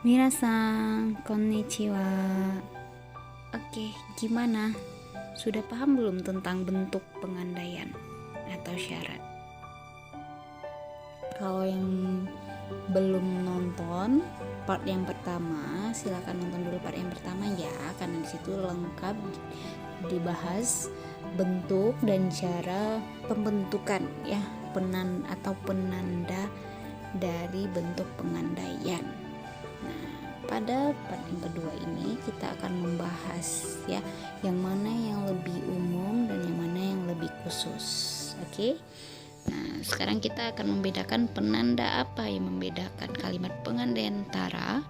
Minasan, konnichiwa. Oke, gimana? Sudah paham belum tentang bentuk pengandaian atau syarat? Kalau yang belum nonton part yang pertama, silakan nonton dulu part yang pertama ya, karena di situ lengkap dibahas bentuk dan cara pembentukan ya, penanda dari bentuk pengandaian. Nah, pada part yang kedua ini kita akan membahas ya, yang mana yang lebih umum dan yang mana yang lebih khusus. Oke. Nah, sekarang kita akan membedakan penanda apa yang membedakan kalimat pengandaian tara,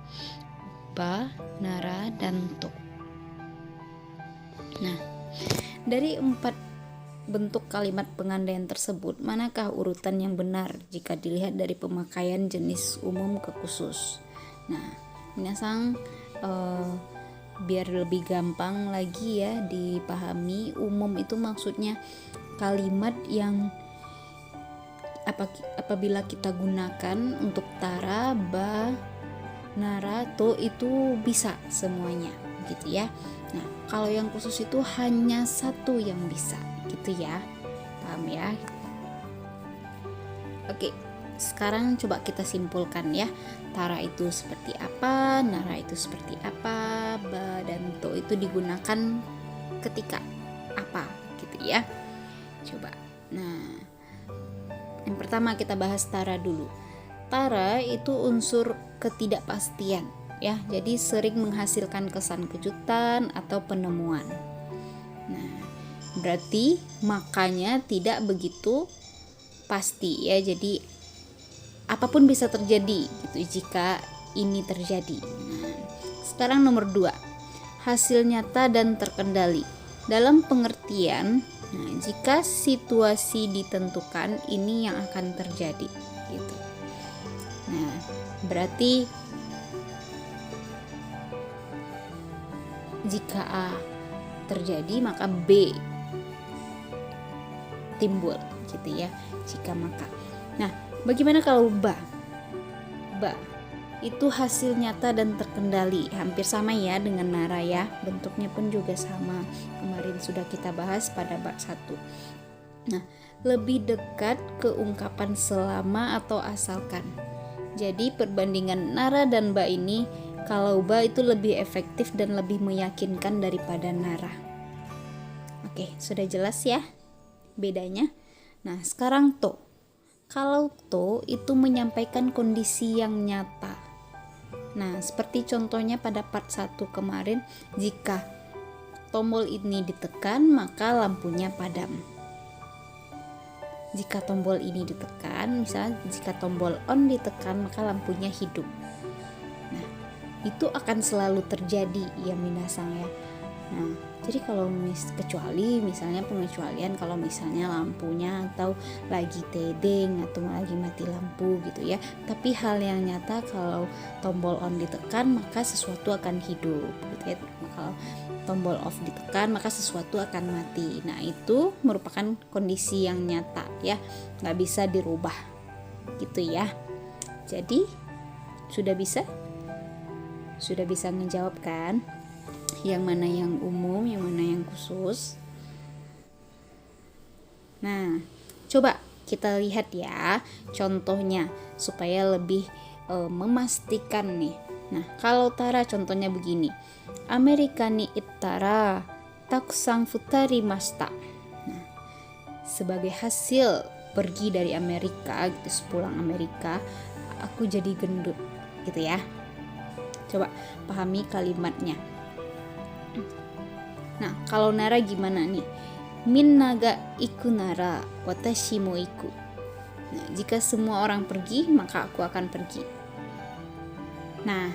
ba, nara, dan to. Nah, dari 4 bentuk kalimat pengandaian tersebut, manakah urutan yang benar jika dilihat dari pemakaian jenis umum ke khusus? Nah, minasang biar lebih gampang lagi ya dipahami, umum itu maksudnya kalimat yang apabila kita gunakan untuk tara, ba, nara, to itu bisa semuanya gitu ya. Nah, kalau yang khusus itu hanya satu yang bisa gitu ya. Paham ya? Oke, sekarang coba kita simpulkan ya. Tara itu seperti apa, nara itu seperti apa, ba dan to itu digunakan ketika apa gitu ya. Coba. Nah, yang pertama kita bahas tara dulu. Tara itu unsur ketidakpastian ya, jadi sering menghasilkan kesan kejutan atau penemuan. Nah, berarti makanya tidak begitu pasti ya, jadi apapun bisa terjadi gitu jika ini terjadi. Nah, sekarang nomor 2, hasil nyata dan terkendali. Dalam pengertian, nah, jika situasi ditentukan, ini yang akan terjadi gitu. Nah, berarti jika A terjadi maka B timbul gitu ya, jika maka. Nah, bagaimana kalau ba? Ba itu hasil nyata dan terkendali, hampir sama ya dengan nara ya, bentuknya pun juga sama, kemarin sudah kita bahas pada bab 1. Nah, lebih dekat ke ungkapan selama atau asalkan. Jadi perbandingan nara dan ba ini, kalau ba itu lebih efektif dan lebih meyakinkan daripada nara. Oke, sudah jelas ya bedanya. Nah, sekarang to. Kalau to itu menyampaikan kondisi yang nyata. Nah, seperti contohnya pada part 1 kemarin, jika tombol ini ditekan maka lampunya padam. Jika tombol ini ditekan, misalnya jika tombol on ditekan maka lampunya hidup. Nah, itu akan selalu terjadi ya minasang ya. Nah, jadi kalau kecuali misalnya pengecualian kalau misalnya lampunya atau lagi tedeng atau lagi mati lampu gitu ya. Tapi hal yang nyata kalau tombol on ditekan maka sesuatu akan hidup gitu ya. Kalau tombol off ditekan maka sesuatu akan mati. Nah, itu merupakan kondisi yang nyata ya, nggak bisa dirubah gitu ya. Jadi sudah bisa menjawab kan? Yang mana yang umum, yang mana yang khusus. Nah, coba kita lihat ya contohnya supaya lebih memastikan nih. Nah, kalau tara contohnya begini. Amerika ni ittara takusang futarimashita. Nah, sebagai hasil pergi dari Amerika gitu, sepulang Amerika aku jadi gendut gitu ya. Coba pahami kalimatnya. Nah, kalau nara gimana nih? Minna ga iku nara watashi mo iku. Nah, jika semua orang pergi, maka aku akan pergi. Nah,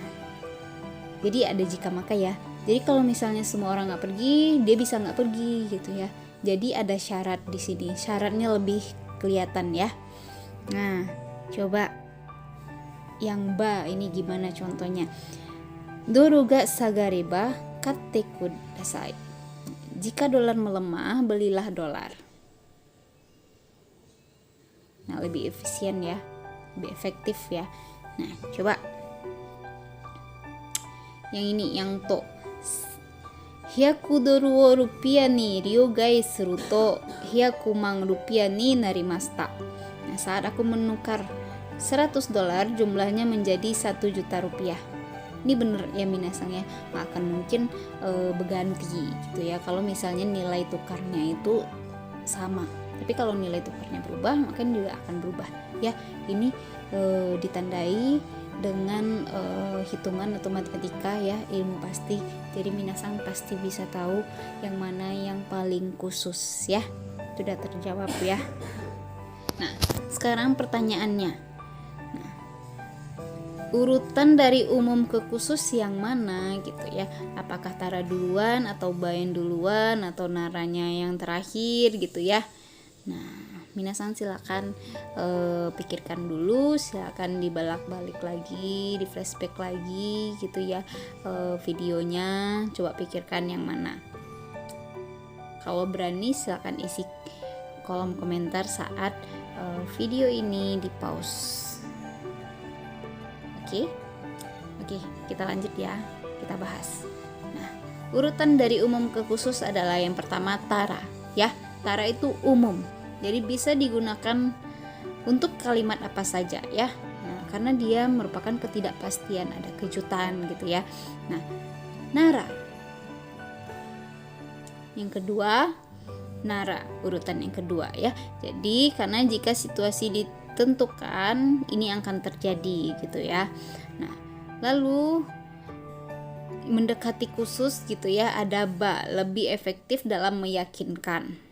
jadi ada jika maka ya. Jadi kalau misalnya semua orang nggak pergi, dia bisa nggak pergi gitu ya. Jadi ada syarat di sini. Syaratnya lebih kelihatan ya. Nah, coba yang ba ini gimana contohnya? Doru ga sagareba katte kudasai. Jika dolar melemah, belilah dolar. Nah, lebih efisien ya, lebih efektif ya. Nah, coba Yang ini, yang to. 100ドルをルピアに両替すると100万ルピアになりました. Nah, saat aku menukar 100 dolar jumlahnya menjadi 1 juta rupiah. Ini bener ya minasang ya, nggak akan mungkin berganti gitu ya kalau misalnya nilai tukarnya itu sama. Tapi kalau nilai tukarnya berubah, maka juga akan berubah ya. Ini ditandai dengan hitungan atau matematika ya, ilmu pasti. Jadi minasang pasti bisa tahu yang mana yang paling khusus ya. Sudah terjawab ya. Nah, sekarang pertanyaannya. Urutan dari umum ke khusus yang mana gitu ya, apakah Tara duluan atau Bayan duluan atau Naranya yang terakhir gitu ya. Nah, minasan silakan pikirkan dulu, silakan dibalak-balik lagi, di flashback lagi gitu ya videonya, coba pikirkan yang mana. Kalau berani silakan isi kolom komentar saat video ini di pause. Oke, kita lanjut ya, kita bahas. Nah, urutan dari umum ke khusus adalah yang pertama Tara ya. Tara itu umum, jadi bisa digunakan untuk kalimat apa saja ya. Nah, karena dia merupakan ketidakpastian, ada kejutan gitu ya. Nah, Nara yang kedua, Nara urutan yang kedua ya. Jadi karena jika situasi ditentukan ini akan terjadi gitu ya. Nah, lalu mendekati khusus gitu ya, ada ba, lebih efektif dalam meyakinkan.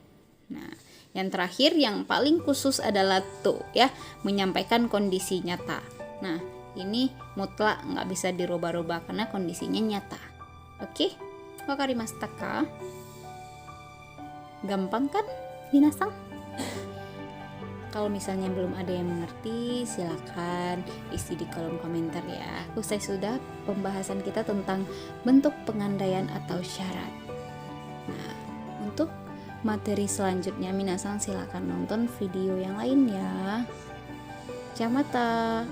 Nah, yang terakhir yang paling khusus adalah to ya, menyampaikan kondisi nyata. Nah, ini mutlak nggak bisa dirubah-rubah karena kondisinya nyata. Oke, wakarimashita ka? Gampang kan, minasang? Kalau misalnya belum ada yang mengerti, silakan isi di kolom komentar ya. Usai sudah pembahasan kita tentang bentuk pengandaian atau syarat. Nah, untuk materi selanjutnya minasang silakan nonton video yang lain ya. Jamata.